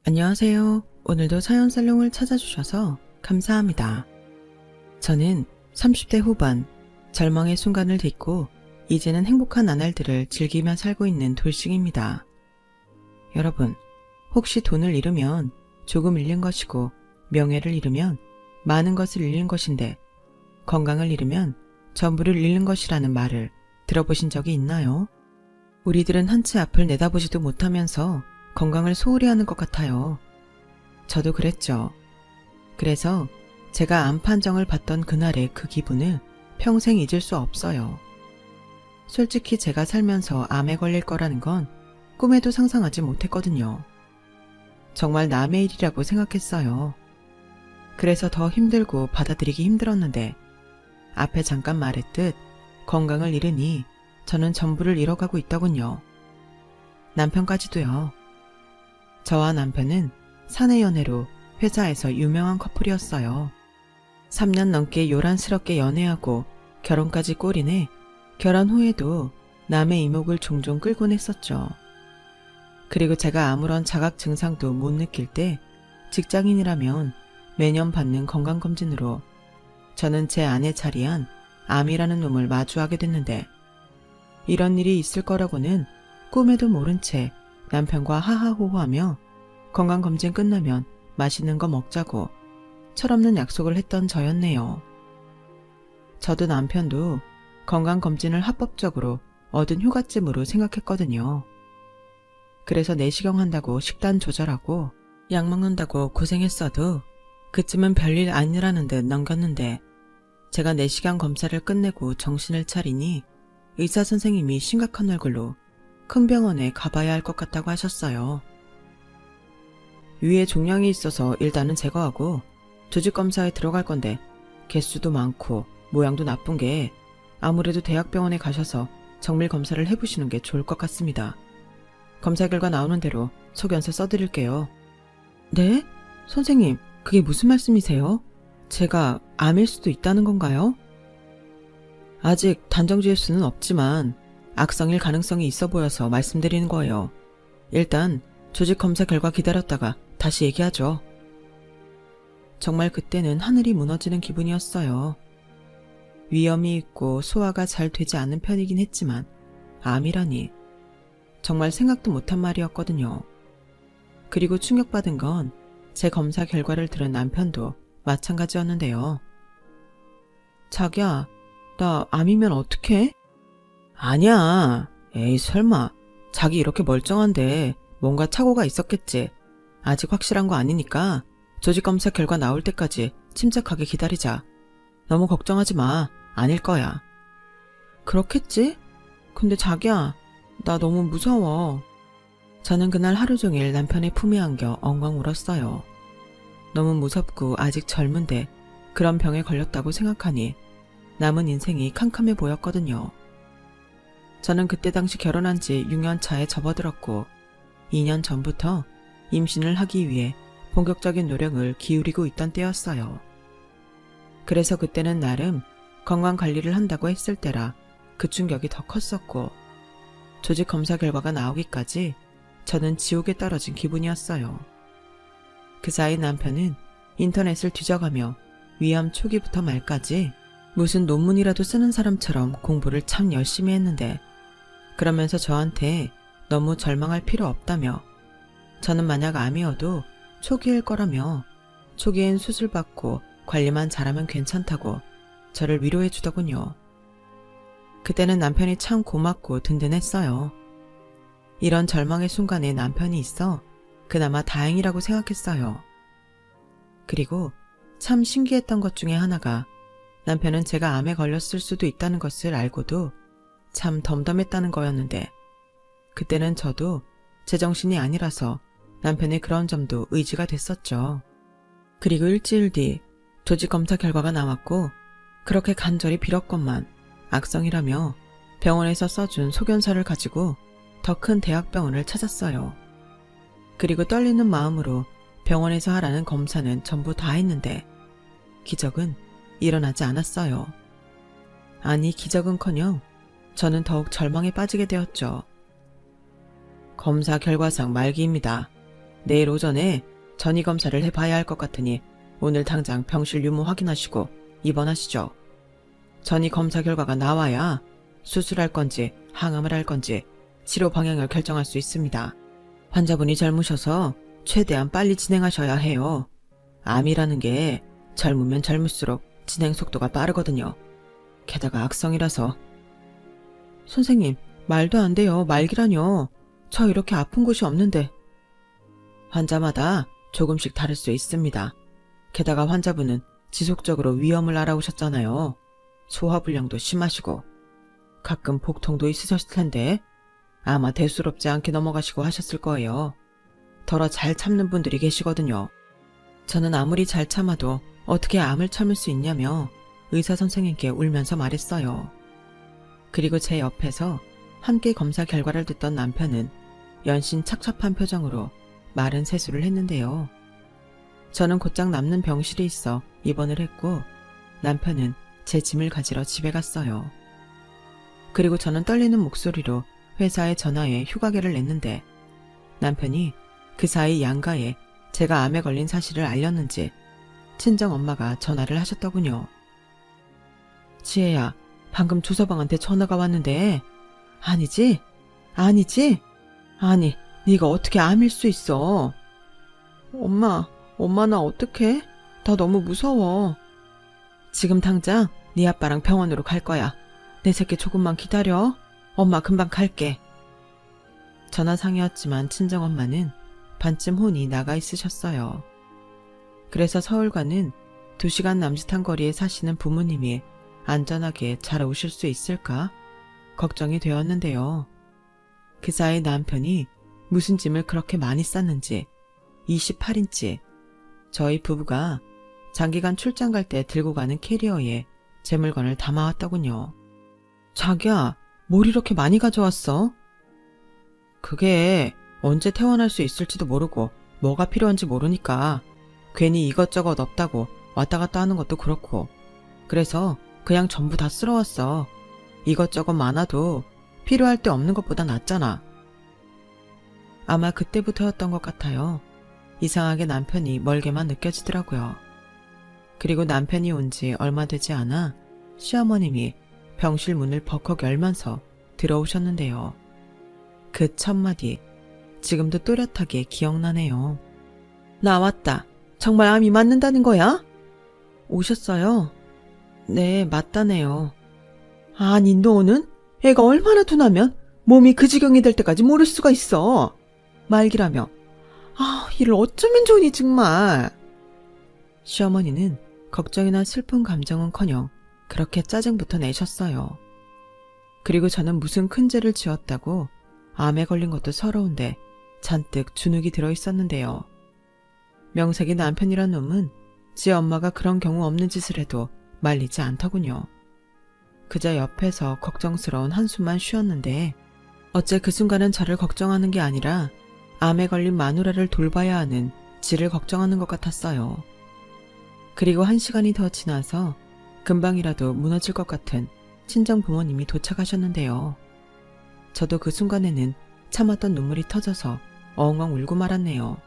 안녕하세요. 오늘도 사연 살롱을 찾아주셔서 감사합니다. 저는 30대 후반, 절망의 순간을 딛고 이제는 행복한 나날들을 즐기며 살고 있는 돌싱입니다. 여러분, 혹시 돈을 잃으면 조금 잃는 것이고 명예를 잃으면 많은 것을 잃는 것인데 건강을 잃으면 전부를 잃는 것이라는 말을 들어보신 적이 있나요? 우리들은 한 치 앞을 내다보지도 못하면서 건강을 소홀히 하는 것 같아요. 저도 그랬죠. 그래서 제가 암 판정을 받던 그날의 그 기분을 평생 잊을 수 없어요. 솔직히 제가 살면서 암에 걸릴 거라는 건 꿈에도 상상하지 못했거든요. 정말 남의 일이라고 생각했어요. 그래서 더 힘들고 받아들이기 힘들었는데 앞에 잠깐 말했듯 건강을 잃으니 저는 전부를 잃어가고 있더군요. 남편까지도요. 저와 남편은 사내 연애로 회사에서 유명한 커플이었어요. 3년 넘게 요란스럽게 연애하고 결혼까지 꼬리내 결혼 후에도 남의 이목을 종종 끌곤 했었죠. 그리고 제가 아무런 자각 증상도 못 느낄 때 직장인이라면 매년 받는 건강검진으로 저는 제 안에 자리한 암이라는 놈을 마주하게 됐는데 이런 일이 있을 거라고는 꿈에도 모른 채 남편과 하하호호하며 건강검진 끝나면 맛있는 거 먹자고 철없는 약속을 했던 저였네요. 저도 남편도 건강검진을 합법적으로 얻은 휴가쯤으로 생각했거든요. 그래서 내시경 한다고 식단 조절하고 약 먹는다고 고생했어도 그쯤은 별일 아니라는 듯 넘겼는데 제가 내시경 검사를 끝내고 정신을 차리니 의사 선생님이 심각한 얼굴로 큰 병원에 가봐야 할 것 같다고 하셨어요. 위에 종양이 있어서 일단은 제거하고 조직검사에 들어갈 건데 개수도 많고 모양도 나쁜 게 아무래도 대학병원에 가셔서 정밀 검사를 해보시는 게 좋을 것 같습니다. 검사 결과 나오는 대로 소견서 써드릴게요. 네? 선생님, 그게 무슨 말씀이세요? 제가 암일 수도 있다는 건가요? 아직 단정 지을 수는 없지만 악성일 가능성이 있어 보여서 말씀드리는 거예요. 일단 조직 검사 결과 기다렸다가 다시 얘기하죠. 정말 그때는 하늘이 무너지는 기분이었어요. 위염이 있고 소화가 잘 되지 않는 편이긴 했지만 암이라니 정말 생각도 못한 말이었거든요. 그리고 충격받은 건 제 검사 결과를 들은 남편도 마찬가지였는데요. 자기야, 나 암이면 어떡해? 아니야. 에이 설마. 자기 이렇게 멀쩡한데 뭔가 착오가 있었겠지. 아직 확실한 거 아니니까 조직검사 결과 나올 때까지 침착하게 기다리자. 너무 걱정하지 마. 아닐 거야. 그렇겠지? 근데 자기야, 나 너무 무서워. 저는 그날 하루 종일 남편의 품에 안겨 엉엉 울었어요. 너무 무섭고 아직 젊은데 그런 병에 걸렸다고 생각하니 남은 인생이 캄캄해 보였거든요. 저는 그때 당시 결혼한 지 6년 차에 접어들었고 2년 전부터 임신을 하기 위해 본격적인 노력을 기울이고 있던 때였어요. 그래서 그때는 나름 건강관리를 한다고 했을 때라 그 충격이 더 컸었고 조직 검사 결과가 나오기까지 저는 지옥에 떨어진 기분이었어요. 그 사이 남편은 인터넷을 뒤져가며 위암 초기부터 말까지 무슨 논문이라도 쓰는 사람처럼 공부를 참 열심히 했는데 그러면서 저한테 너무 절망할 필요 없다며 저는 만약 암이어도 초기일 거라며 초기엔 수술받고 관리만 잘하면 괜찮다고 저를 위로해 주더군요. 그때는 남편이 참 고맙고 든든했어요. 이런 절망의 순간에 남편이 있어 그나마 다행이라고 생각했어요. 그리고 참 신기했던 것 중에 하나가 남편은 제가 암에 걸렸을 수도 있다는 것을 알고도 참 덤덤했다는 거였는데 그때는 저도 제정신이 아니라서 남편의 그런 점도 의지가 됐었죠. 그리고 일주일 뒤 조직검사 결과가 나왔고 그렇게 간절히 빌었건만 악성이라며 병원에서 써준 소견서를 가지고 더 큰 대학병원을 찾았어요. 그리고 떨리는 마음으로 병원에서 하라는 검사는 전부 다 했는데 기적은 일어나지 않았어요. 아니 기적은커녕 저는 더욱 절망에 빠지게 되었죠. 검사 결과상 말기입니다. 내일 오전에 전이 검사를 해봐야 할 것 같으니 오늘 당장 병실 유무 확인하시고 입원하시죠. 전이 검사 결과가 나와야 수술할 건지 항암을 할 건지 치료 방향을 결정할 수 있습니다. 환자분이 젊으셔서 최대한 빨리 진행하셔야 해요. 암이라는 게 젊으면 젊을수록 진행 속도가 빠르거든요. 게다가 악성이라서. 선생님, 말도 안 돼요. 말기라뇨. 저 이렇게 아픈 곳이 없는데. 환자마다 조금씩 다를 수 있습니다. 게다가 환자분은 지속적으로 위험을 알아오셨잖아요. 소화불량도 심하시고 가끔 복통도 있으셨을 텐데 아마 대수롭지 않게 넘어가시고 하셨을 거예요. 더러 잘 참는 분들이 계시거든요. 저는 아무리 잘 참아도 어떻게 암을 참을 수 있냐며 의사 선생님께 울면서 말했어요. 그리고 제 옆에서 함께 검사 결과를 듣던 남편은 연신 착잡한 표정으로 마른 세수를 했는데요. 저는 곧장 남는 병실에 있어 입원을 했고 남편은 제 짐을 가지러 집에 갔어요. 그리고 저는 떨리는 목소리로 회사에 전화해 휴가계를 냈는데 남편이 그 사이 양가에 제가 암에 걸린 사실을 알렸는지 친정엄마가 전화를 하셨더군요. 지혜야, 방금 조서방한테 전화가 왔는데 아니지? 아니지? 아니, 네가 어떻게 암일 수 있어? 엄마 나 어떡해? 나 너무 무서워. 지금 당장 네 아빠랑 병원으로 갈 거야. 내 새끼 조금만 기다려. 엄마 금방 갈게. 전화상이었지만 친정엄마는 반쯤 혼이 나가 있으셨어요. 그래서 서울과는 2시간 남짓한 거리에 사시는 부모님이 안전하게 잘 오실 수 있을까 걱정이 되었는데요. 그 사이 남편이 무슨 짐을 그렇게 많이 쌌는지 28인치 저희 부부가 장기간 출장 갈 때 들고 가는 캐리어에 제 물건을 담아왔더군요. 자기야, 뭘 이렇게 많이 가져왔어? 그게 언제 퇴원할 수 있을지도 모르고 뭐가 필요한지 모르니까 괜히 이것저것 없다고 왔다 갔다 하는 것도 그렇고 그래서 그냥 전부 다 쓸어왔어. 이것저것 많아도 필요할 때 없는 것보다 낫잖아. 아마 그때부터였던 것 같아요. 이상하게 남편이 멀게만 느껴지더라고요. 그리고 남편이 온 지 얼마 되지 않아 시어머님이 병실 문을 벌컥 열면서 들어오셨는데요. 그 첫마디 지금도 또렷하게 기억나네요. 나왔다. 정말 암이 맞는다는 거야? 오셨어요? 네, 맞다네요. 아니, 너는 애가 얼마나 둔하면 몸이 그 지경이 될 때까지 모를 수가 있어. 말기라며. 아, 이를 어쩌면 좋으니 정말. 시어머니는 걱정이나 슬픈 감정은커녕 그렇게 짜증부터 내셨어요. 그리고 저는 무슨 큰 죄를 지었다고 암에 걸린 것도 서러운데 잔뜩 주눅이 들어있었는데요. 명색이 남편이란 놈은 지 엄마가 그런 경우 없는 짓을 해도 말리지 않더군요. 그저 옆에서 걱정스러운 한숨만 쉬었는데 어째 그 순간은 저를 걱정하는 게 아니라 암에 걸린 마누라를 돌봐야 하는 지를 걱정하는 것 같았어요. 그리고 1시간이 더 지나서 금방이라도 무너질 것 같은 친정 부모님이 도착하셨는데요. 저도 그 순간에는 참았던 눈물이 터져서 엉엉 울고 말았네요.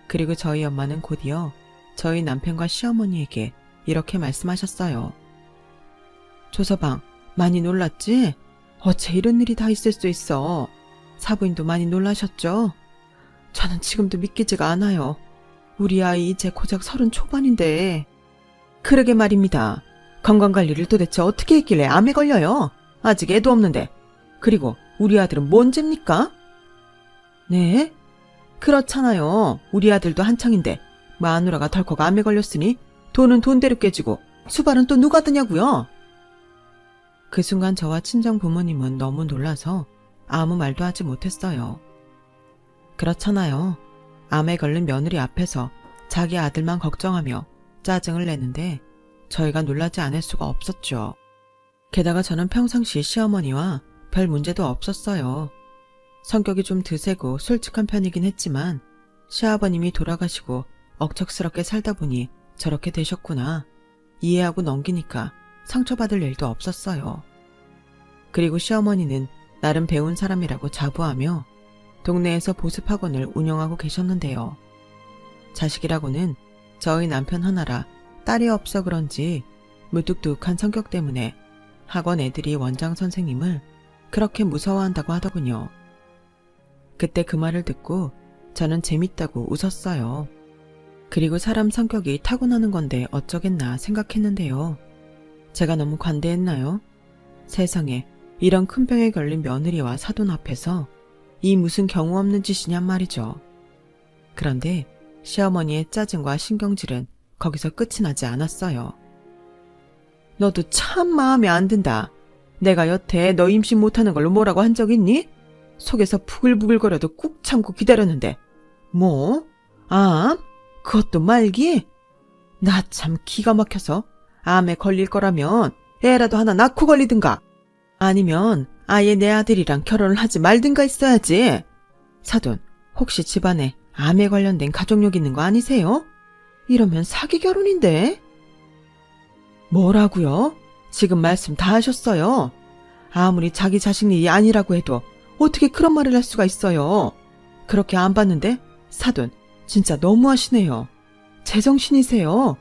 그리고 저희 엄마는 곧이어 저희 남편과 시어머니에게 이렇게 말씀하셨어요. 조서방, 많이 놀랐지? 어째 이런 일이 다 있을 수 있어. 사부인도 많이 놀라셨죠? 저는 지금도 믿기지가 않아요. 우리 아이 이제 고작 30 초반인데. 그러게 말입니다. 건강관리를 도대체 어떻게 했길래 암에 걸려요? 아직 애도 없는데. 그리고 우리 아들은 뭔 죄입니까? 네? 그렇잖아요. 우리 아들도 한창인데 마누라가 덜컥 암에 걸렸으니 돈은 돈대로 깨지고 수발은 또 누가 드냐고요? 그 순간 저와 친정 부모님은 너무 놀라서 아무 말도 하지 못했어요. 그렇잖아요. 암에 걸린 며느리 앞에서 자기 아들만 걱정하며 짜증을 내는데 저희가 놀라지 않을 수가 없었죠. 게다가 저는 평상시 시어머니와 별 문제도 없었어요. 성격이 좀 드세고 솔직한 편이긴 했지만 시아버님이 돌아가시고 억척스럽게 살다 보니 저렇게 되셨구나. 이해하고 넘기니까 상처받을 일도 없었어요. 그리고 시어머니는 나름 배운 사람이라고 자부하며 동네에서 보습학원을 운영하고 계셨는데요. 자식이라고는 저희 남편 하나라 딸이 없어 그런지 무뚝뚝한 성격 때문에 학원 애들이 원장 선생님을 그렇게 무서워한다고 하더군요. 그때 그 말을 듣고 저는 재밌다고 웃었어요. 그리고 사람 성격이 타고나는 건데 어쩌겠나 생각했는데요. 제가 너무 관대했나요? 세상에 이런 큰 병에 걸린 며느리와 사돈 앞에서 이 무슨 경우 없는 짓이냔 말이죠. 그런데 시어머니의 짜증과 신경질은 거기서 끝이 나지 않았어요. 너도 참 마음에 안 든다. 내가 여태 너 임신 못하는 걸로 뭐라고 한 적 있니? 속에서 부글부글거려도 꾹 참고 기다렸는데 뭐? 암? 그것도 말기? 나 참 기가 막혀서 암에 걸릴 거라면 애라도 하나 낳고 걸리든가 아니면 아예 내 아들이랑 결혼을 하지 말든가 했어야지. 사돈, 혹시 집안에 암에 관련된 가족력 있는 거 아니세요? 이러면 사기 결혼인데? 뭐라고요? 지금 말씀 다 하셨어요. 아무리 자기 자식 일이 아니라고 해도 어떻게 그런 말을 할 수가 있어요. 그렇게 안 봤는데 사돈 진짜 너무하시네요. 제정신이세요.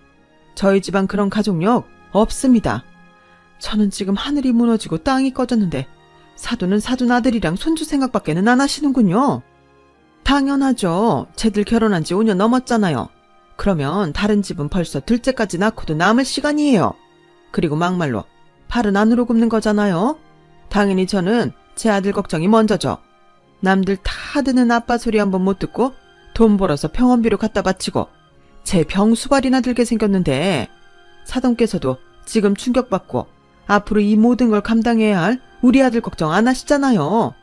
저희 집안 그런 가족력 없습니다. 저는 지금 하늘이 무너지고 땅이 꺼졌는데 사돈은 사돈 아들이랑 손주 생각밖에는 안 하시는군요. 당연하죠. 쟤들 결혼한 지 5년 넘었잖아요. 그러면 다른 집은 벌써 둘째까지 낳고도 남을 시간이에요. 그리고 막말로 팔은 안으로 굽는 거잖아요. 당연히 저는 제 아들 걱정이 먼저죠. 남들 다 드는 아빠 소리 한번 못 듣고 돈 벌어서 병원비로 갖다 바치고 제 병수발이나 들게 생겼는데 사돈께서도 지금 충격받고 앞으로 이 모든 걸 감당해야 할 우리 아들 걱정 안 하시잖아요.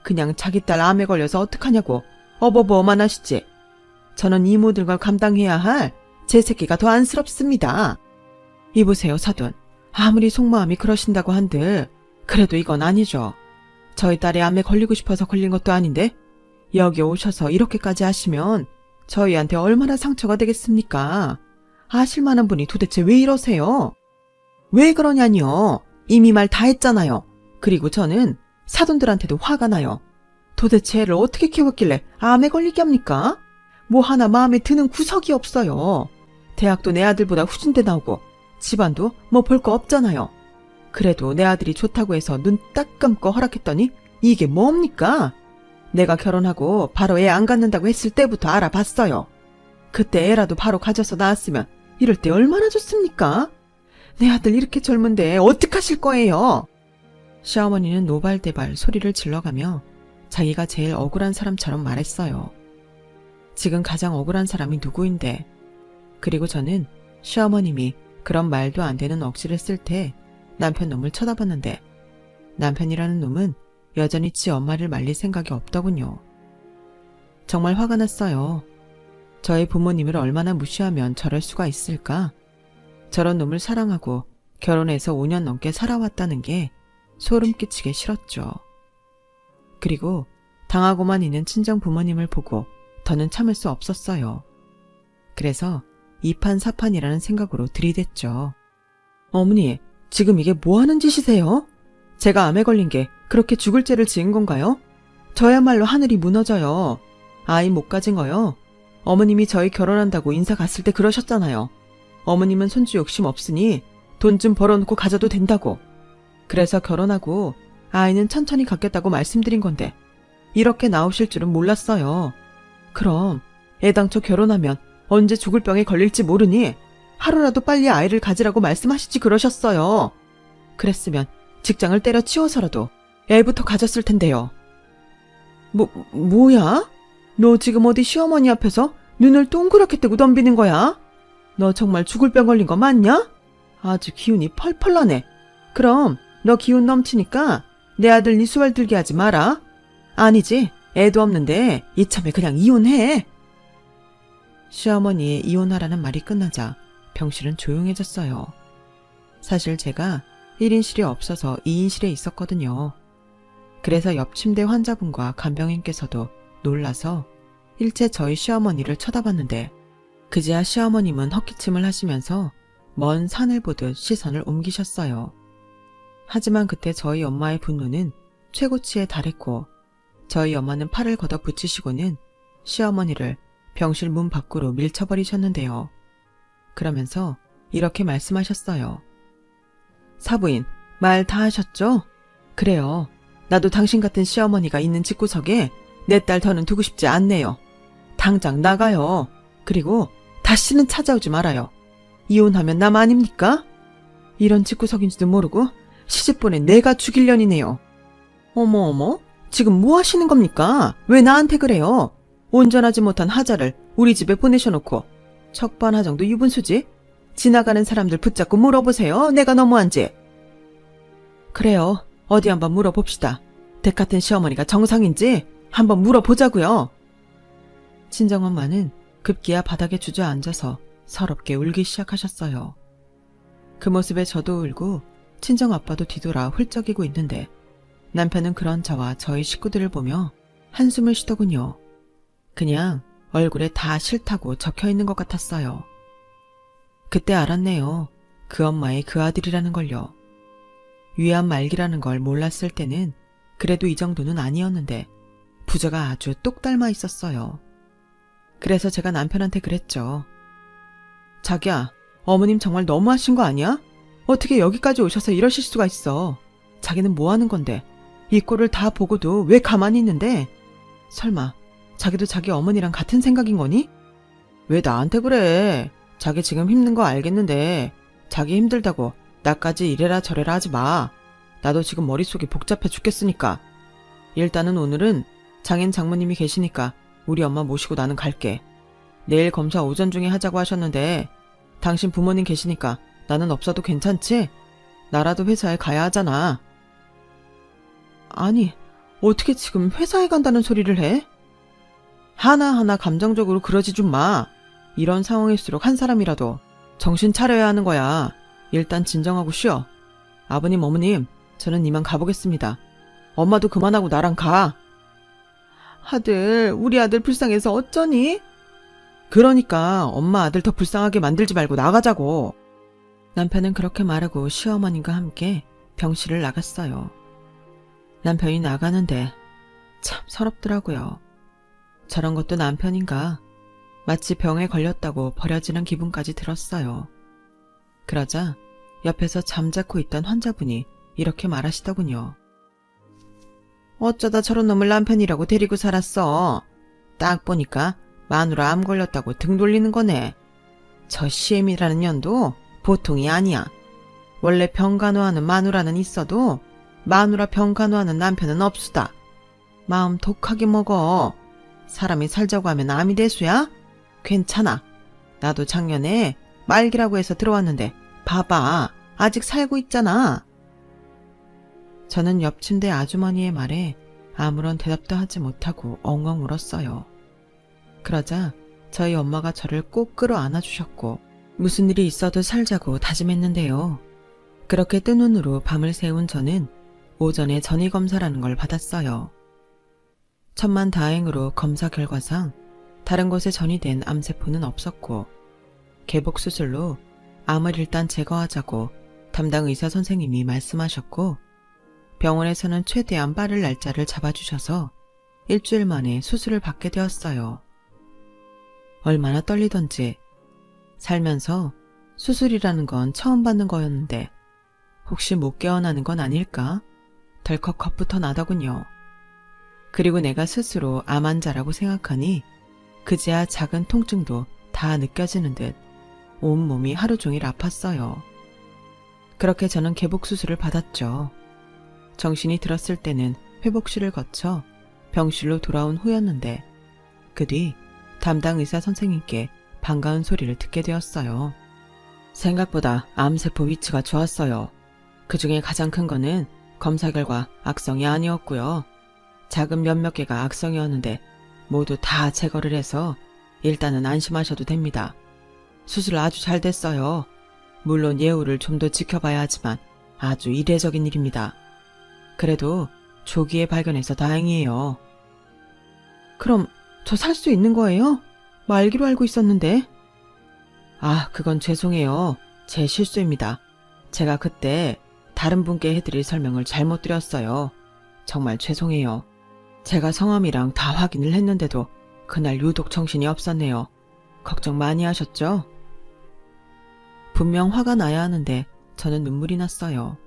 그냥 자기 딸 암에 걸려서 어떡하냐고 어버버만 하시지. 저는 이 모든 걸 감당해야 할 제 새끼가 더 안쓰럽습니다. 이보세요 사돈. 아무리 속마음이 그러신다고 한들 그래도 이건 아니죠. 저희 딸이 암에 걸리고 싶어서 걸린 것도 아닌데 여기 오셔서 이렇게까지 하시면 저희한테 얼마나 상처가 되겠습니까? 아실 만한 분이 도대체 왜 이러세요? 왜 그러냐뇨. 이미 말 다 했잖아요. 그리고 저는 사돈들한테도 화가 나요. 도대체 애를 어떻게 키웠길래 암에 걸리게 합니까? 뭐 하나 마음에 드는 구석이 없어요. 대학도 내 아들보다 후진대 나오고 집안도 뭐 볼 거 없잖아요. 그래도 내 아들이 좋다고 해서 눈 딱 감고 허락했더니 이게 뭡니까? 내가 결혼하고 바로 애 안 갖는다고 했을 때부터 알아봤어요. 그때 애라도 바로 가져서 낳았으면 이럴 때 얼마나 좋습니까? 내 아들 이렇게 젊은데 어떡하실 거예요? 시어머니는 노발대발 소리를 질러가며 자기가 제일 억울한 사람처럼 말했어요. 지금 가장 억울한 사람이 누구인데. 그리고 저는 시어머님이 그런 말도 안 되는 억지를 쓸 때 남편 놈을 쳐다봤는데 남편이라는 놈은 여전히 지 엄마를 말릴 생각이 없더군요. 정말 화가 났어요. 저희 부모님을 얼마나 무시하면 저럴 수가 있을까? 저런 놈을 사랑하고 결혼해서 5년 넘게 살아왔다는 게 소름 끼치게 싫었죠. 그리고 당하고만 있는 친정 부모님을 보고 더는 참을 수 없었어요. 그래서 이판사판이라는 생각으로 들이댔죠. 어머니, 지금 이게 뭐 하는 짓이세요? 제가 암에 걸린 게 그렇게 죽을 죄를 지은 건가요? 저야말로 하늘이 무너져요. 아이 못 가진 거요. 어머님이 저희 결혼한다고 인사 갔을 때 그러셨잖아요. 어머님은 손주 욕심 없으니 돈 좀 벌어놓고 가져도 된다고. 그래서 결혼하고 아이는 천천히 갖겠다고 말씀드린 건데 이렇게 나오실 줄은 몰랐어요. 그럼 애당초 결혼하면 언제 죽을 병에 걸릴지 모르니 하루라도 빨리 아이를 가지라고 말씀하시지 그러셨어요. 그랬으면 직장을 때려치워서라도 애부터 가졌을 텐데요. 뭐야? 너 지금 어디 시어머니 앞에서 눈을 동그랗게 뜨고 덤비는 거야? 너 정말 죽을 병 걸린 거 맞냐? 아주 기운이 펄펄 나네. 그럼 너 기운 넘치니까 내 아들 네 수발 들게 하지 마라. 아니지, 애도 없는데 이참에 그냥 이혼해. 시어머니의 이혼하라는 말이 끝나자 병실은 조용해졌어요. 사실 제가 1인실이 없어서 2인실에 있었거든요. 그래서 옆 침대 환자분과 간병인께서도 놀라서 일체 저희 시어머니를 쳐다봤는데 그제야 시어머님은 헛기침을 하시면서 먼 산을 보듯 시선을 옮기셨어요. 하지만 그때 저희 엄마의 분노는 최고치에 달했고 저희 엄마는 팔을 걷어 붙이시고는 시어머니를 병실 문 밖으로 밀쳐버리셨는데요. 그러면서 이렇게 말씀하셨어요. 사부인, 말 다 하셨죠? 그래요. 나도 당신 같은 시어머니가 있는 집구석에 내 딸 더는 두고 싶지 않네요. 당장 나가요. 그리고 다시는 찾아오지 말아요. 이혼하면 남 아닙니까? 이런 집구석인지도 모르고 시집 보낸 내가 죽일 년이네요. 어머, 지금 뭐 하시는 겁니까? 왜 나한테 그래요? 온전하지 못한 하자를 우리 집에 보내셔놓고 척반하정도 유분수지? 지나가는 사람들 붙잡고 물어보세요. 내가 너무한지. 그래요. 어디 한번 물어봅시다. 댁 같은 시어머니가 정상인지 한번 물어보자고요. 친정엄마는 급기야 바닥에 주저앉아서 서럽게 울기 시작하셨어요. 그 모습에 저도 울고 친정아빠도 뒤돌아 훌쩍이고 있는데 남편은 그런 저와 저희 식구들을 보며 한숨을 쉬더군요. 그냥 얼굴에 다 싫다고 적혀있는 것 같았어요. 그때 알았네요. 그 엄마의 그 아들이라는 걸요. 위암 말기라는 걸 몰랐을 때는 그래도 이 정도는 아니었는데 부자가 아주 똑 닮아 있었어요. 그래서 제가 남편한테 그랬죠. 자기야, 어머님 정말 너무하신 거 아니야? 어떻게 여기까지 오셔서 이러실 수가 있어. 자기는 뭐 하는 건데 이 꼴을 다 보고도 왜 가만히 있는데? 설마 자기도 자기 어머니랑 같은 생각인 거니? 왜 나한테 그래? 자기 지금 힘든 거 알겠는데 자기 힘들다고 나까지 이래라 저래라 하지 마. 나도 지금 머릿속이 복잡해 죽겠으니까. 일단은 오늘은 장인 장모님이 계시니까 우리 엄마 모시고 나는 갈게. 내일 검사 오전 중에 하자고 하셨는데 당신 부모님 계시니까 나는 없어도 괜찮지? 나라도 회사에 가야 하잖아. 아니, 어떻게 지금 회사에 간다는 소리를 해? 하나하나 감정적으로 그러지 좀 마. 이런 상황일수록 한 사람이라도 정신 차려야 하는 거야. 일단 진정하고 쉬어. 아버님, 어머님, 저는 이만 가보겠습니다. 엄마도 그만하고 나랑 가. 아들, 우리 아들 불쌍해서 어쩌니? 그러니까 엄마 아들 더 불쌍하게 만들지 말고 나가자고. 남편은 그렇게 말하고 시어머님과 함께 병실을 나갔어요. 남편이 나가는데 참 서럽더라고요. 저런 것도 남편인가? 마치 병에 걸렸다고 버려지는 기분까지 들었어요. 그러자 옆에서 잠자코 있던 환자분이 이렇게 말하시더군요. 어쩌다 저런 놈을 남편이라고 데리고 살았어. 딱 보니까 마누라 암 걸렸다고 등 돌리는 거네. 저 시엠이라는 년도 보통이 아니야. 원래 병간호하는 마누라는 있어도 마누라 병간호하는 남편은 없수다. 마음 독하게 먹어. 사람이 살자고 하면 암이 대수야? 괜찮아. 나도 작년에 말기라고 해서 들어왔는데 봐봐. 아직 살고 있잖아. 저는 옆 침대 아주머니의 말에 아무런 대답도 하지 못하고 엉엉 울었어요. 그러자 저희 엄마가 저를 꼭 끌어안아 주셨고 무슨 일이 있어도 살자고 다짐했는데요. 그렇게 뜬 눈으로 밤을 새운 저는 오전에 전이검사라는 걸 받았어요. 천만다행으로 검사 결과상 다른 곳에 전이된 암세포는 없었고 개복수술로 암을 일단 제거하자고 담당 의사 선생님이 말씀하셨고 병원에서는 최대한 빠를 날짜를 잡아주셔서 일주일 만에 수술을 받게 되었어요. 얼마나 떨리던지 살면서 수술이라는 건 처음 받는 거였는데 혹시 못 깨어나는 건 아닐까? 덜컥 겁부터 나더군요. 그리고 내가 스스로 암 환자라고 생각하니 그제야 작은 통증도 다 느껴지는 듯 온몸이 하루 종일 아팠어요. 그렇게 저는 개복수술을 받았죠. 정신이 들었을 때는 회복실을 거쳐 병실로 돌아온 후였는데 그 뒤 담당 의사 선생님께 반가운 소리를 듣게 되었어요. 생각보다 암세포 위치가 좋았어요. 그 중에 가장 큰 거는 검사 결과 악성이 아니었고요. 작은 몇몇 개가 악성이었는데 모두 다 제거를 해서 일단은 안심하셔도 됩니다. 수술 아주 잘 됐어요. 물론 예후를 좀 더 지켜봐야 하지만 아주 이례적인 일입니다. 그래도 조기에 발견해서 다행이에요. 그럼 저 살 수 있는 거예요? 말기로 알고 있었는데. 아, 그건 죄송해요. 제 실수입니다. 제가 그때 다른 분께 해드릴 설명을 잘못 드렸어요. 정말 죄송해요. 제가 성함이랑 다 확인을 했는데도 그날 유독 정신이 없었네요. 걱정 많이 하셨죠? 분명 화가 나야 하는데 저는 눈물이 났어요.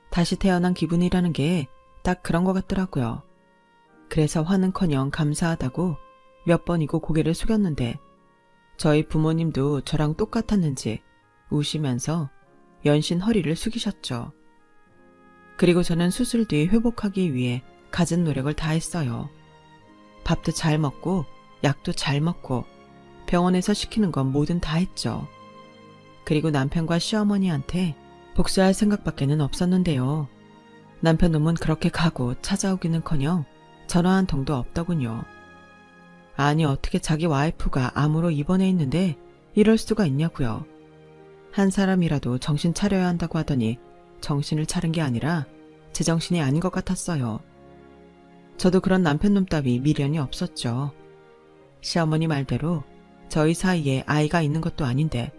다시 태어난 기분이라는 게 딱 그런 것 같더라고요. 그래서 화는커녕 감사하다고 몇 번이고 고개를 숙였는데 저희 부모님도 저랑 똑같았는지 우시면서 연신 허리를 숙이셨죠. 그리고 저는 수술 뒤 회복하기 위해 갖은 노력을 다했어요. 밥도 잘 먹고 약도 잘 먹고 병원에서 시키는 건 뭐든 다 했죠. 그리고 남편과 시어머니한테 복수할 생각밖에는 없었는데요. 남편 놈은 그렇게 가고 찾아오기는커녕 전화 한 통도 없더군요. 아니 어떻게 자기 와이프가 암으로 입원해 있는데 이럴 수가 있냐고요. 한 사람이라도 정신 차려야 한다고 하더니 정신을 차린 게 아니라 제정신이 아닌 것 같았어요. 저도 그런 남편 놈 따위 미련이 없었죠. 시어머니 말대로 저희 사이에 아이가 있는 것도 아닌데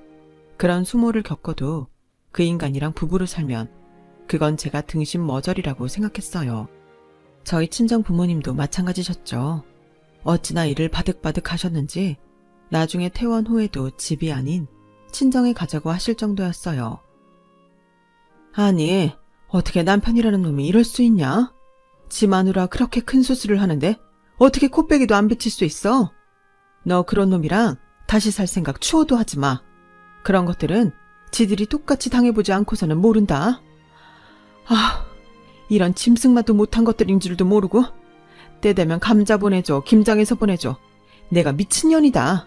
그런 수모를 겪어도 그 인간이랑 부부로 살면 그건 제가 등신 머저리라고 생각했어요. 저희 친정 부모님도 마찬가지셨죠. 어찌나 일을 바득바득 하셨는지 나중에 퇴원 후에도 집이 아닌 친정에 가자고 하실 정도였어요. 아니 어떻게 남편이라는 놈이 이럴 수 있냐? 지 마누라 그렇게 큰 수술을 하는데 어떻게 코빼기도 안 비칠 수 있어? 너 그런 놈이랑 다시 살 생각 추호도 하지 마. 그런 것들은 지들이 똑같이 당해보지 않고서는 모른다. 아, 이런 짐승만도 못한 것들인 줄도 모르고 때 되면 감자 보내줘, 김장해서 보내줘. 내가 미친년이다.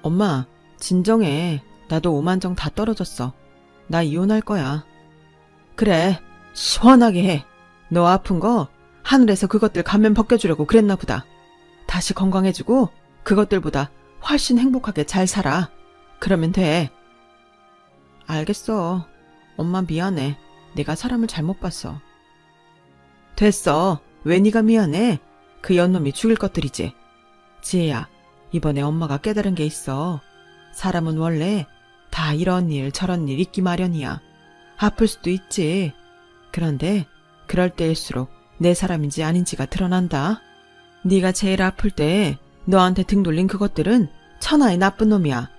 엄마, 진정해. 나도 오만정 다 떨어졌어. 나 이혼할 거야. 그래, 시원하게 해. 너 아픈 거 하늘에서 그것들 감면 벗겨주려고 그랬나 보다. 다시 건강해지고 그것들보다 훨씬 행복하게 잘 살아. 그러면 돼. 알겠어. 엄마 미안해. 내가 사람을 잘못 봤어. 됐어. 왜 네가 미안해? 그 연놈이 죽일 것들이지. 지혜야, 이번에 엄마가 깨달은 게 있어. 사람은 원래 다 이런 일 저런 일 있기 마련이야. 아플 수도 있지. 그런데 그럴 때일수록 내 사람인지 아닌지가 드러난다. 네가 제일 아플 때 너한테 등 돌린 그것들은 천하의 나쁜 놈이야.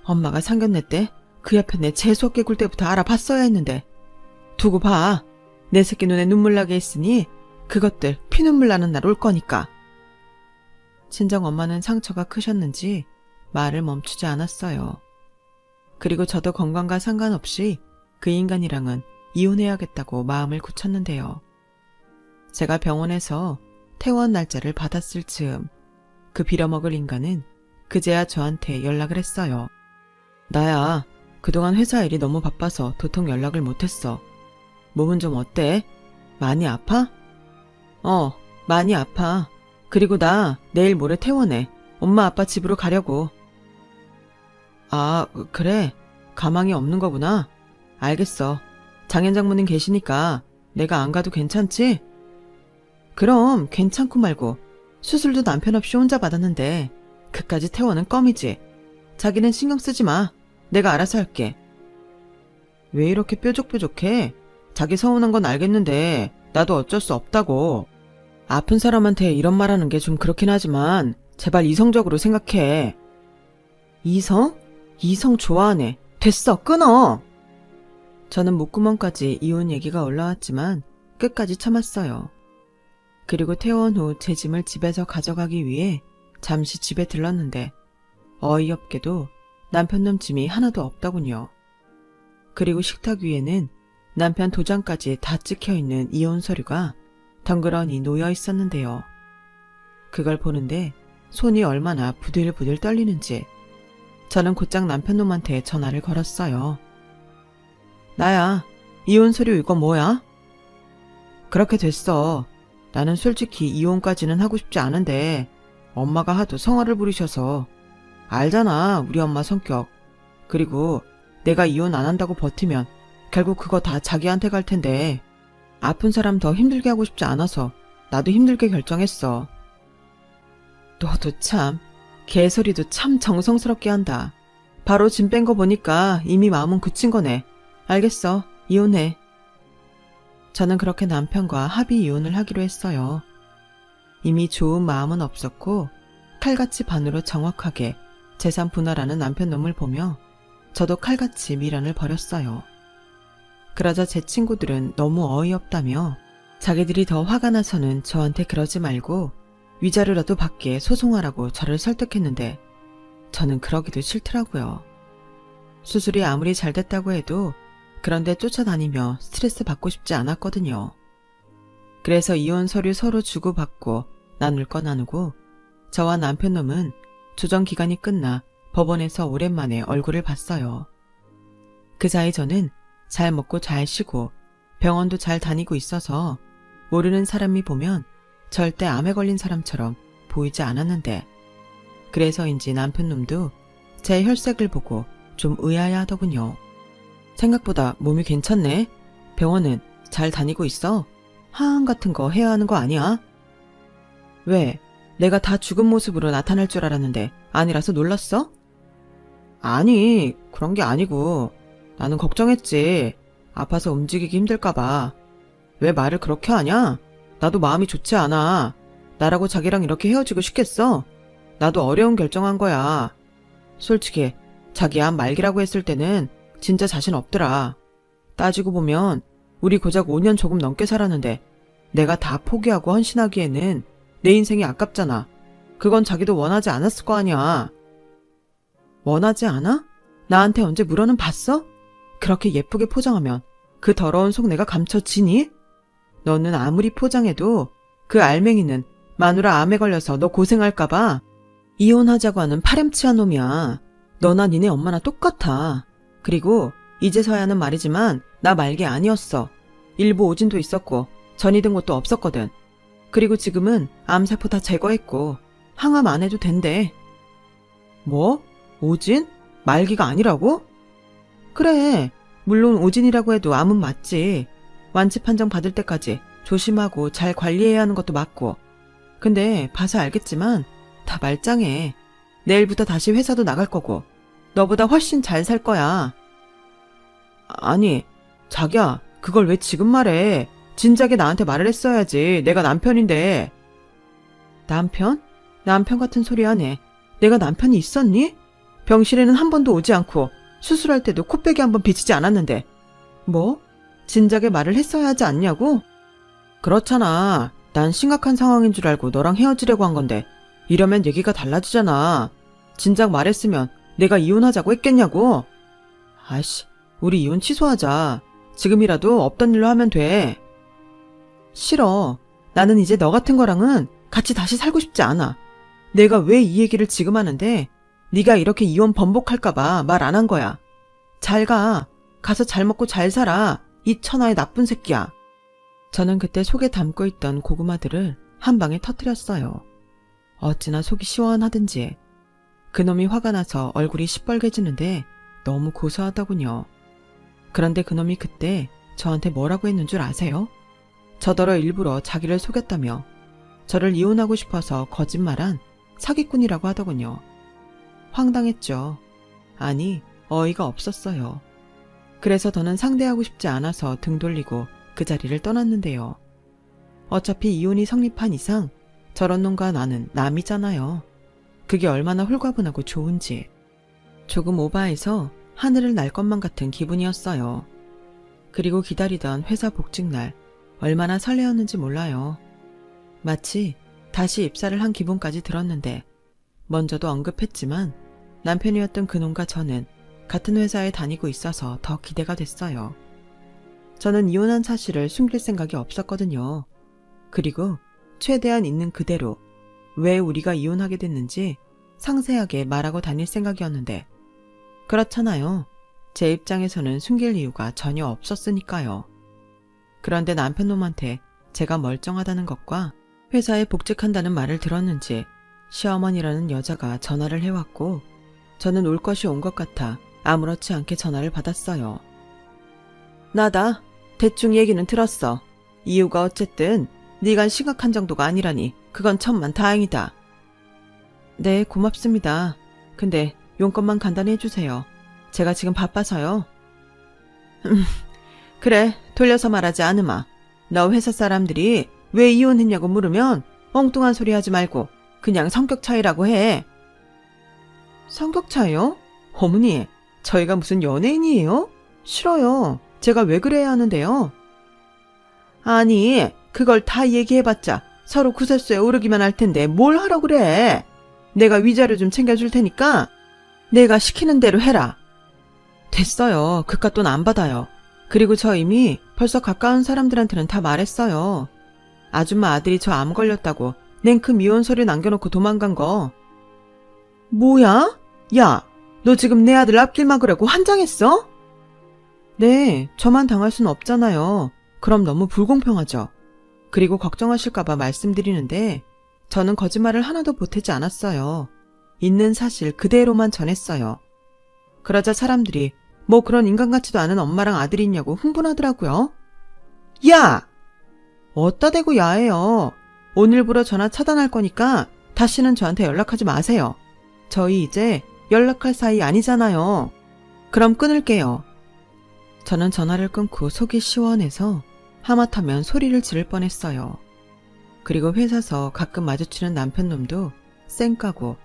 엄마가 상견례 때 그 옆에 내 재수없게 굴 때부터 알아봤어야 했는데. 두고 봐. 내 새끼 눈에 눈물 나게 했으니 그것들 피눈물 나는 날 올 거니까. 친정 엄마는 상처가 크셨는지 말을 멈추지 않았어요. 그리고 저도 건강과 상관없이 그 인간이랑은 이혼해야겠다고 마음을 굳혔는데요. 제가 병원에서 퇴원 날짜를 받았을 즈음 그 빌어먹을 인간은 그제야 저한테 연락을 했어요. 나야, 그동안 회사 일이 너무 바빠서 도통 연락을 못했어. 몸은 좀 어때? 많이 아파? 많이 아파. 그리고 나 내일 모레 퇴원해. 엄마 아빠 집으로 가려고. 아, 그래. 가망이 없는 거구나. 알겠어. 장현장모님 계시니까 내가 안 가도 괜찮지? 그럼 괜찮고 말고 수술도 남편 없이 혼자 받았는데 그까지 퇴원은 껌이지. 자기는 신경 쓰지 마. 내가 알아서 할게. 왜 이렇게 뾰족뾰족해? 자기 서운한 건 알겠는데 나도 어쩔 수 없다고. 아픈 사람한테 이런 말하는 게 좀 그렇긴 하지만 제발 이성적으로 생각해. 이성? 이성 좋아하네. 됐어, 끊어. 저는 목구멍까지 이혼 얘기가 올라왔지만 끝까지 참았어요. 그리고 퇴원 후 제 짐을 집에서 가져가기 위해 잠시 집에 들렀는데 어이없게도 남편놈 짐이 하나도 없더군요. 그리고 식탁 위에는 남편 도장까지 다 찍혀있는 이혼 서류가 덩그러니 놓여 있었는데요. 그걸 보는데 손이 얼마나 부들부들 떨리는지 저는 곧장 남편놈한테 전화를 걸었어요. 나야, 이혼 서류 이거 뭐야? 그렇게 됐어. 나는 솔직히 이혼까지는 하고 싶지 않은데 엄마가 하도 성화를 부리셔서. 알잖아, 우리 엄마 성격. 그리고 내가 이혼 안 한다고 버티면 결국 그거 다 자기한테 갈 텐데 아픈 사람 더 힘들게 하고 싶지 않아서 나도 힘들게 결정했어. 너도 참, 개소리도 참 정성스럽게 한다. 바로 짐 뺀 거 보니까 이미 마음은 굳힌 거네. 알겠어, 이혼해. 저는 그렇게 남편과 합의 이혼을 하기로 했어요. 이미 좋은 마음은 없었고 칼같이 반으로 정확하게 재산 분할하는 남편 놈을 보며 저도 칼같이 미련을 버렸어요. 그러자 제 친구들은 너무 어이없다며 자기들이 더 화가 나서는 저한테 그러지 말고 위자료라도 받게 소송하라고 저를 설득했는데 저는 그러기도 싫더라고요. 수술이 아무리 잘 됐다고 해도 그런데 쫓아다니며 스트레스 받고 싶지 않았거든요. 그래서 이혼 서류 서로 주고받고 나눌 거 나누고 저와 남편 놈은 조정 기간이 끝나 법원에서 오랜만에 얼굴을 봤어요. 그 사이 저는 잘 먹고 잘 쉬고 병원도 잘 다니고 있어서 모르는 사람이 보면 절대 암에 걸린 사람처럼 보이지 않았는데 그래서인지 남편 놈도 제 혈색을 보고 좀 의아해하더군요. 생각보다 몸이 괜찮네. 병원은 잘 다니고 있어? 하안 같은 거 해야 하는 거 아니야? 왜? 내가 다 죽은 모습으로 나타날 줄 알았는데 아니라서 놀랐어? 아니, 그런 게 아니고 나는 걱정했지. 아파서 움직이기 힘들까봐. 왜 말을 그렇게 하냐? 나도 마음이 좋지 않아. 나라고 자기랑 이렇게 헤어지고 싶겠어? 나도 어려운 결정한 거야. 솔직히 자기 암 말기라고 했을 때는 진짜 자신 없더라. 따지고 보면 우리 고작 5년 조금 넘게 살았는데 내가 다 포기하고 헌신하기에는 내 인생이 아깝잖아. 그건 자기도 원하지 않았을 거 아니야. 원하지 않아? 나한테 언제 물어는 봤어? 그렇게 예쁘게 포장하면 그 더러운 속 내가 감춰지니? 너는 아무리 포장해도 그 알맹이는 마누라 암에 걸려서 너 고생할까봐 이혼하자고 하는 파렴치한 놈이야. 너나 니네 엄마나 똑같아. 그리고 이제서야는 말이지만 나 말기 아니었어. 일부 오진도 있었고 전이 든 것도 없었거든. 그리고 지금은 암세포 다 제거했고 항암 안 해도 된대. 뭐? 오진? 말기가 아니라고? 그래. 물론 오진이라고 해도 암은 맞지. 완치 판정 받을 때까지 조심하고 잘 관리해야 하는 것도 맞고. 근데 봐서 알겠지만 다 말짱해. 내일부터 다시 회사도 나갈 거고 너보다 훨씬 잘 살 거야. 아니, 자기야, 그걸 왜 지금 말해? 진작에 나한테 말을 했어야지. 내가 남편인데. 남편? 남편 같은 소리 하네. 내가 남편이 있었니? 병실에는 한 번도 오지 않고 수술할 때도 코빼기 한 번 비치지 않았는데. 뭐? 진작에 말을 했어야 하지 않냐고? 그렇잖아. 난 심각한 상황인 줄 알고 너랑 헤어지려고 한 건데 이러면 얘기가 달라지잖아. 진작 말했으면 내가 이혼하자고 했겠냐고? 아이씨, 우리 이혼 취소하자. 지금이라도 없던 일로 하면 돼. 싫어. 나는 이제 너 같은 거랑은 같이 다시 살고 싶지 않아. 내가 왜 이 얘기를 지금 하는데 네가 이렇게 이혼 번복할까봐 말 안 한 거야. 잘 가. 가서 잘 먹고 잘 살아. 이 천하의 나쁜 새끼야. 저는 그때 속에 담고 있던 고구마들을 한 방에 터뜨렸어요. 어찌나 속이 시원하든지. 그놈이 화가 나서 얼굴이 시뻘개지는데 너무 고소하더군요. 그런데 그놈이 그때 저한테 뭐라고 했는 줄 아세요? 저더러 일부러 자기를 속였다며 저를 이혼하고 싶어서 거짓말한 사기꾼이라고 하더군요. 황당했죠. 아니, 어이가 없었어요. 그래서 더는 상대하고 싶지 않아서 등 돌리고 그 자리를 떠났는데요. 어차피 이혼이 성립한 이상 저런 놈과 나는 남이잖아요. 그게 얼마나 홀가분하고 좋은지. 조금 오바해서 하늘을 날 것만 같은 기분이었어요. 그리고 기다리던 회사 복직날 얼마나 설레었는지 몰라요. 마치 다시 입사를 한 기분까지 들었는데 먼저도 언급했지만 남편이었던 그놈과 저는 같은 회사에 다니고 있어서 더 기대가 됐어요. 저는 이혼한 사실을 숨길 생각이 없었거든요. 그리고 최대한 있는 그대로 왜 우리가 이혼하게 됐는지 상세하게 말하고 다닐 생각이었는데 그렇잖아요. 제 입장에서는 숨길 이유가 전혀 없었으니까요. 그런데 남편놈한테 제가 멀쩡하다는 것과 회사에 복직한다는 말을 들었는지 시어머니라는 여자가 전화를 해왔고 저는 올 것이 온 것 같아 아무렇지 않게 전화를 받았어요. 나다. 대충 얘기는 들었어. 이유가 어쨌든 네가 심각한 정도가 아니라니 그건 천만 다행이다. 네, 고맙습니다. 근데 용건만 간단히 해주세요. 제가 지금 바빠서요. 그래, 돌려서 말하지 않으마. 너 회사 사람들이 왜 이혼했냐고 물으면 엉뚱한 소리 하지 말고 그냥 성격 차이라고 해. 성격 차이요? 어머니, 저희가 무슨 연예인이에요? 싫어요. 제가 왜 그래야 하는데요? 아니, 그걸 다 얘기해봤자 서로 구설수에 오르기만 할 텐데 뭘 하러 그래? 내가 위자료 좀 챙겨줄 테니까 내가 시키는 대로 해라. 됐어요. 그깟 돈 안 받아요. 그리고 저 이미 벌써 가까운 사람들한테는 다 말했어요. 아줌마 아들이 저 암 걸렸다고 냉크 미혼 서류 남겨놓고 도망간 거. 뭐야? 야, 너 지금 내 아들 앞길 막으려고 환장했어? 네, 저만 당할 순 없잖아요. 그럼 너무 불공평하죠. 그리고 걱정하실까봐 말씀드리는데 저는 거짓말을 하나도 보태지 않았어요. 있는 사실 그대로만 전했어요. 그러자 사람들이 뭐 그런 인간 같지도 않은 엄마랑 아들이 있냐고 흥분하더라고요. 야! 어따 대고 야해요. 오늘부로 전화 차단할 거니까 다시는 저한테 연락하지 마세요. 저희 이제 연락할 사이 아니잖아요. 그럼 끊을게요. 저는 전화를 끊고 속이 시원해서 하마터면 소리를 지를 뻔했어요. 그리고 회사서 가끔 마주치는 남편놈도 쌩까고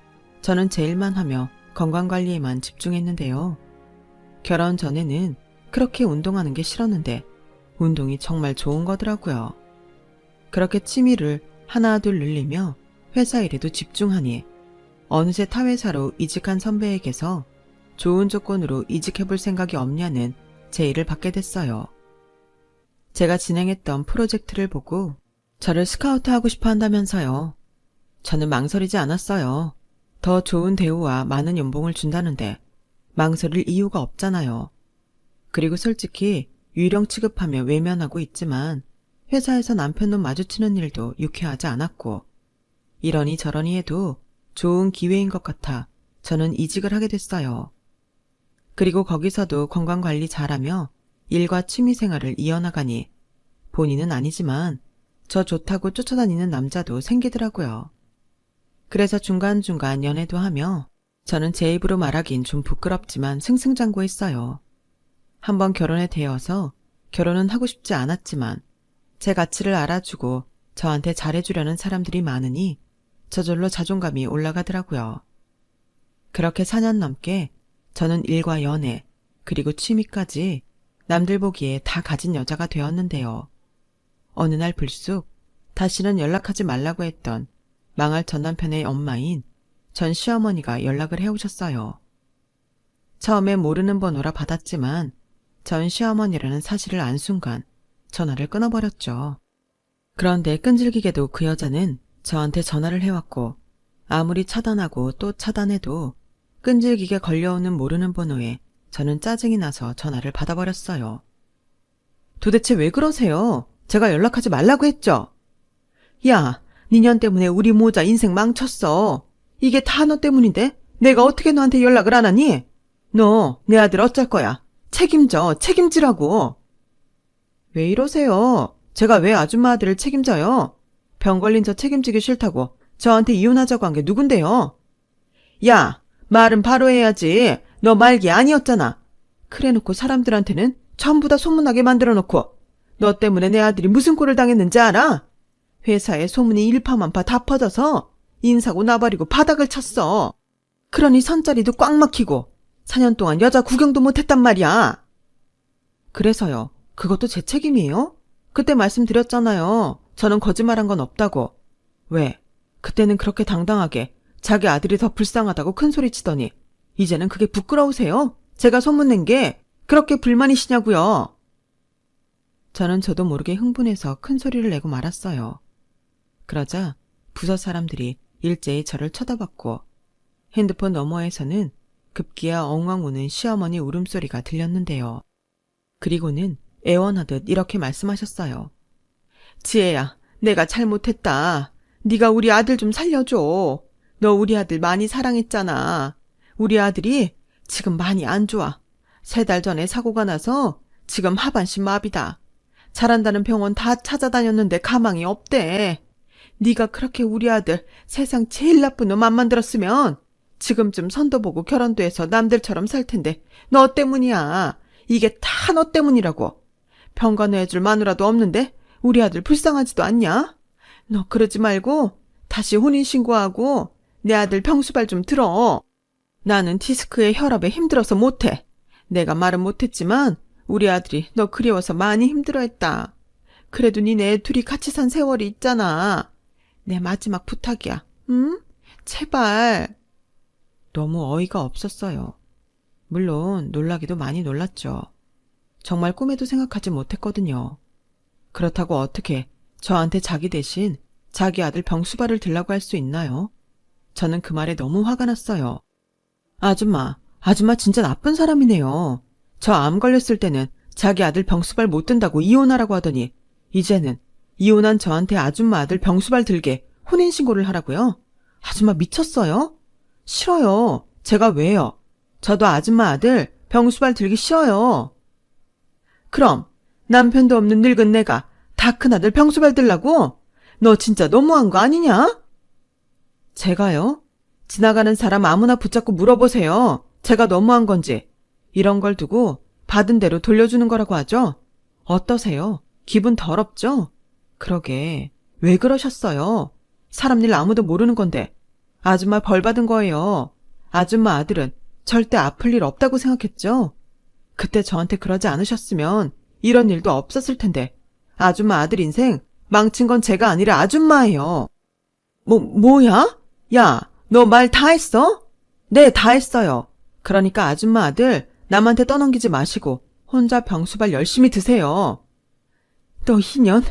저는 제 일만 하며 건강관리에만 집중했는데요. 결혼 전에는 그렇게 운동하는 게 싫었는데 운동이 정말 좋은 거더라고요. 그렇게 취미를 하나 둘 늘리며 회사 일에도 집중하니 어느새 타회사로 이직한 선배에게서 좋은 조건으로 이직해볼 생각이 없냐는 제의를 받게 됐어요. 제가 진행했던 프로젝트를 보고 저를 스카우트하고 싶어 한다면서요. 저는 망설이지 않았어요. 더 좋은 대우와 많은 연봉을 준다는데 망설일 이유가 없잖아요. 그리고 솔직히 유령 취급하며 외면하고 있지만 회사에서 남편놈 마주치는 일도 유쾌하지 않았고 이러니 저러니 해도 좋은 기회인 것 같아 저는 이직을 하게 됐어요. 그리고 거기서도 건강관리 잘하며 일과 취미생활을 이어나가니 본인은 아니지만 저 좋다고 쫓아다니는 남자도 생기더라고요. 그래서 중간중간 연애도 하며 저는 제 입으로 말하긴 좀 부끄럽지만 승승장구했어요. 한번 결혼에 대어서 결혼은 하고 싶지 않았지만 제 가치를 알아주고 저한테 잘해주려는 사람들이 많으니 저절로 자존감이 올라가더라고요. 그렇게 4년 넘게 저는 일과 연애 그리고 취미까지 남들 보기에 다 가진 여자가 되었는데요. 어느 날 불쑥 다시는 연락하지 말라고 했던 망할 전 남편의 엄마인 전 시어머니가 연락을 해오셨어요. 처음에 모르는 번호라 받았지만 전 시어머니라는 사실을 안 순간 전화를 끊어버렸죠. 그런데 끈질기게도 그 여자는 저한테 전화를 해왔고 아무리 차단하고 또 차단해도 끈질기게 걸려오는 모르는 번호에 저는 짜증이 나서 전화를 받아버렸어요. 도대체 왜 그러세요? 제가 연락하지 말라고 했죠? 야, 니년 때문에 우리 모자 인생 망쳤어. 이게 다 너 때문인데 내가 어떻게 너한테 연락을 안 하니? 너 내 아들 어쩔 거야? 책임져, 책임지라고. 왜 이러세요? 제가 왜 아줌마 아들을 책임져요? 병 걸린 저 책임지기 싫다고 저한테 이혼하자고 한 게 누군데요? 야, 말은 바로 해야지. 너 말기 아니었잖아. 그래놓고 사람들한테는 전부 다 소문나게 만들어놓고 너 때문에 내 아들이 무슨 꼴을 당했는지 알아? 회사에 소문이 일파만파 다 퍼져서 인사고 나발이고 바닥을 쳤어. 그러니 선자리도 꽉 막히고 4년 동안 여자 구경도 못했단 말이야. 그래서요. 그것도 제 책임이에요? 그때 말씀드렸잖아요. 저는 거짓말한 건 없다고. 왜? 그때는 그렇게 당당하게 자기 아들이 더 불쌍하다고 큰소리치더니 이제는 그게 부끄러우세요? 제가 소문낸 게 그렇게 불만이시냐고요. 저는 저도 모르게 흥분해서 큰소리를 내고 말았어요. 그러자 부서 사람들이 일제히 저를 쳐다봤고 핸드폰 너머에서는 급기야 엉엉 우는 시어머니 울음소리가 들렸는데요. 그리고는 애원하듯 이렇게 말씀하셨어요. 지혜야, 내가 잘못했다. 네가 우리 아들 좀 살려줘. 너 우리 아들 많이 사랑했잖아. 우리 아들이 지금 많이 안 좋아. 3달 전에 사고가 나서 지금 하반신 마비다. 잘한다는 병원 다 찾아다녔는데 가망이 없대. 네가 그렇게 우리 아들 세상 제일 나쁜 놈 안 만들었으면 지금쯤 선도 보고 결혼도 해서 남들처럼 살 텐데 너 때문이야. 이게 다 너 때문이라고. 병 간호해줄 마누라도 없는데 우리 아들 불쌍하지도 않냐? 너 그러지 말고 다시 혼인신고하고 내 아들 병수발 좀 들어. 나는 디스크에 혈압에 힘들어서 못해. 내가 말은 못했지만 우리 아들이 너 그리워서 많이 힘들어했다. 그래도 니네 둘이 같이 산 세월이 있잖아. 내 마지막 부탁이야. 응? 제발. 너무 어이가 없었어요. 물론 놀라기도 많이 놀랐죠. 정말 꿈에도 생각하지 못했거든요. 그렇다고 어떻게 저한테 자기 대신 자기 아들 병수발을 들라고 할 수 있나요? 저는 그 말에 너무 화가 났어요. 아줌마 진짜 나쁜 사람이네요. 저 암 걸렸을 때는 자기 아들 병수발 못 든다고 이혼하라고 하더니 이제는 이혼한 저한테 아줌마 아들 병수발 들게 혼인신고를 하라고요? 아줌마 미쳤어요? 싫어요. 제가 왜요? 저도 아줌마 아들 병수발 들기 싫어요. 그럼 남편도 없는 늙은 내가 다 큰 아들 병수발 들라고? 너 진짜 너무한 거 아니냐? 제가요? 지나가는 사람 아무나 붙잡고 물어보세요. 제가 너무한 건지. 이런 걸 두고 받은 대로 돌려주는 거라고 하죠? 어떠세요? 기분 더럽죠? 그러게 왜 그러셨어요? 사람 일 아무도 모르는 건데. 아줌마 벌 받은 거예요. 아줌마 아들은 절대 아플 일 없다고 생각했죠? 그때 저한테 그러지 않으셨으면 이런 일도 없었을 텐데. 아줌마 아들 인생 망친 건 제가 아니라 아줌마예요. 뭐야? 야, 너 말 다 했어? 네, 다 했어요. 그러니까 아줌마 아들 남한테 떠넘기지 마시고 혼자 병수발 열심히 드세요. 너 희년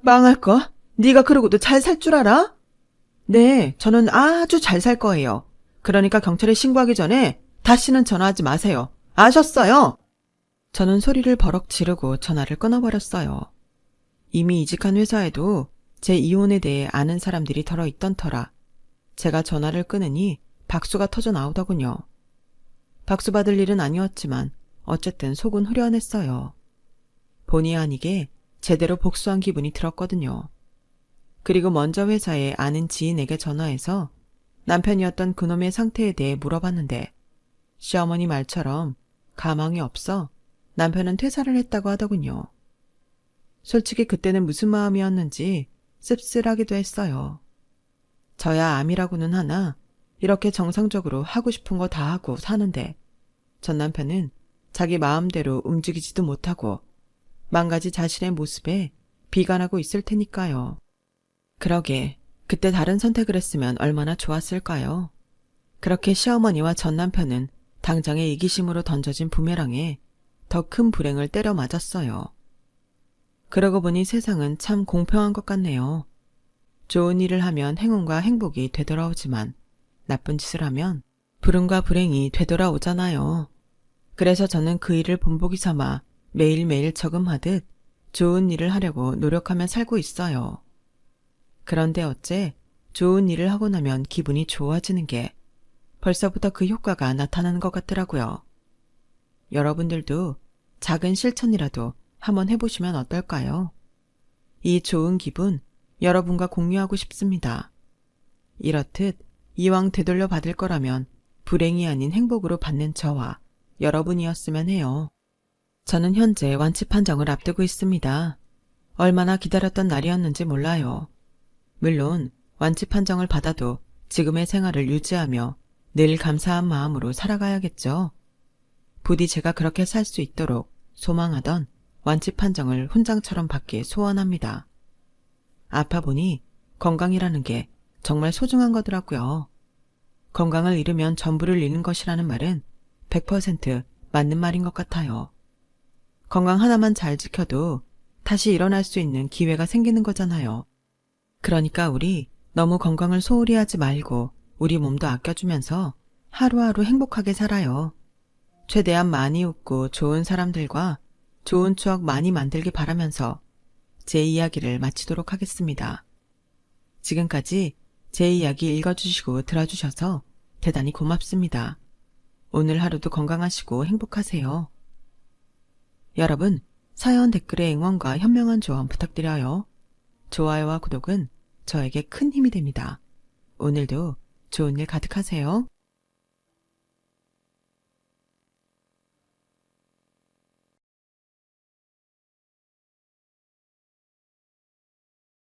망할 거? 네가 그러고도 잘 살 줄 알아? 네, 저는 아주 잘 살 거예요. 그러니까 경찰에 신고하기 전에 다시는 전화하지 마세요. 아셨어요? 저는 소리를 버럭 지르고 전화를 끊어버렸어요. 이미 이직한 회사에도 제 이혼에 대해 아는 사람들이 덜어 있던 터라 제가 전화를 끊으니 박수가 터져 나오더군요. 박수 받을 일은 아니었지만 어쨌든 속은 후련했어요. 본의 아니게 제대로 복수한 기분이 들었거든요. 그리고 먼저 회사에 아는 지인에게 전화해서 남편이었던 그놈의 상태에 대해 물어봤는데 시어머니 말처럼 가망이 없어 남편은 퇴사를 했다고 하더군요. 솔직히 그때는 무슨 마음이었는지 씁쓸하기도 했어요. 저야 암이라고는 하나 이렇게 정상적으로 하고 싶은 거 다 하고 사는데 전 남편은 자기 마음대로 움직이지도 못하고 망가지 자신의 모습에 비관하고 있을 테니까요. 그러게 그때 다른 선택을 했으면 얼마나 좋았을까요? 그렇게 시어머니와 전 남편은 당장의 이기심으로 던져진 부메랑에 더 큰 불행을 때려 맞았어요. 그러고 보니 세상은 참 공평한 것 같네요. 좋은 일을 하면 행운과 행복이 되돌아오지만 나쁜 짓을 하면 불운과 불행이 되돌아오잖아요. 그래서 저는 그 일을 본보기 삼아 매일매일 저금하듯 좋은 일을 하려고 노력하며 살고 있어요. 그런데 어째 좋은 일을 하고 나면 기분이 좋아지는 게 벌써부터 그 효과가 나타나는 것 같더라고요. 여러분들도 작은 실천이라도 한번 해보시면 어떨까요? 이 좋은 기분 여러분과 공유하고 싶습니다. 이렇듯 이왕 되돌려 받을 거라면 불행이 아닌 행복으로 받는 저와 여러분이었으면 해요. 저는 현재 완치 판정을 앞두고 있습니다. 얼마나 기다렸던 날이었는지 몰라요. 물론 완치 판정을 받아도 지금의 생활을 유지하며 늘 감사한 마음으로 살아가야겠죠. 부디 제가 그렇게 살 수 있도록 소망하던 완치 판정을 훈장처럼 받길 소원합니다. 아파 보니 건강이라는 게 정말 소중한 거더라고요. 건강을 잃으면 전부를 잃는 것이라는 말은 100% 맞는 말인 것 같아요. 건강 하나만 잘 지켜도 다시 일어날 수 있는 기회가 생기는 거잖아요. 그러니까 우리 너무 건강을 소홀히 하지 말고 우리 몸도 아껴주면서 하루하루 행복하게 살아요. 최대한 많이 웃고 좋은 사람들과 좋은 추억 많이 만들기 바라면서 제 이야기를 마치도록 하겠습니다. 지금까지 제 이야기 읽어주시고 들어주셔서 대단히 고맙습니다. 오늘 하루도 건강하시고 행복하세요. 여러분, 사연 댓글에 응원과 현명한 조언 부탁드려요. 좋아요와 구독은 저에게 큰 힘이 됩니다. 오늘도 좋은 일 가득하세요.